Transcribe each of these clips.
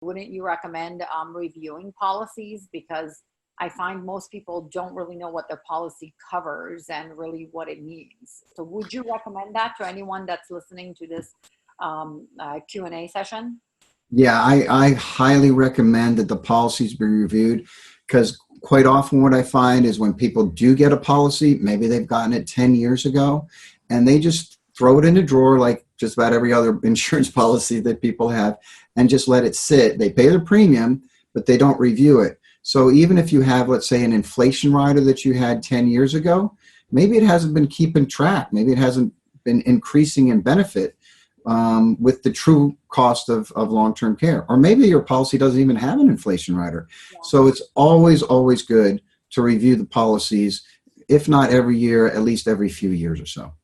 Wouldn't you recommend reviewing policies? Because I find most people don't really know what their policy covers and really what it means. So would you recommend that to anyone that's listening to this Q&A session? Yeah, I highly recommend that the policies be reviewed, because quite often what I find is when people do get a policy, maybe they've gotten it 10 years ago, and they just throw it in a drawer like just about every other insurance policy that people have, and just let it sit. They pay the premium, but they don't review it. So even if you have, let's say, an inflation rider that you had 10 years ago, maybe it hasn't been keeping track. Maybe it hasn't been increasing in benefit with the true cost of long-term care. Or maybe your policy doesn't even have an inflation rider. Yeah. So it's always, always good to review the policies, if not every year, at least every few years or so.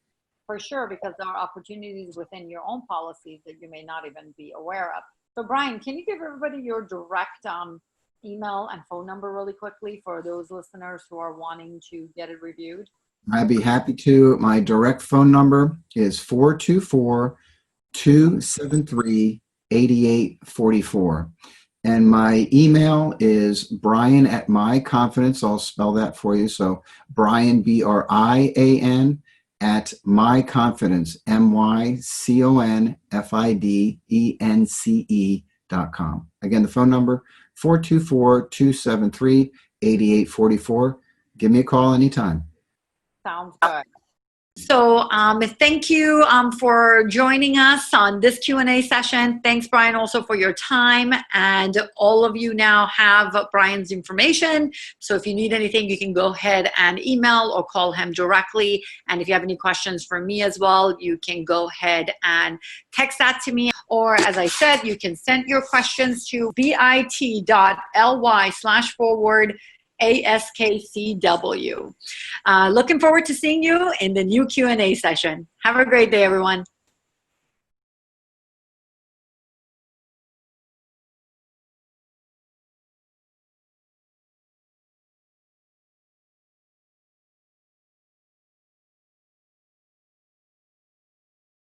For sure, because there are opportunities within your own policies that you may not even be aware of. So Brian, can you give everybody your direct email and phone number really quickly for those listeners who are wanting to get it reviewed? I'd be happy to. My direct phone number is 424-273-8844. And my email is Brian@myconfidence. I'll spell that for you. So Brian, BRIAN, at myconfidence, MyConfidence.com. Again, the phone number, 424-273-8844. Give me a call anytime. Sounds good. So thank you for joining us on this Q&A session. Thanks, Brian, also for your time. And all of you now have Brian's information. So if you need anything, you can go ahead and email or call him directly. And if you have any questions for me as well, you can go ahead and text that to me. Or as I said, you can send your questions to bit.ly/forward ASKCW. Looking forward to seeing you in the new Q&A session. Have a great day, everyone.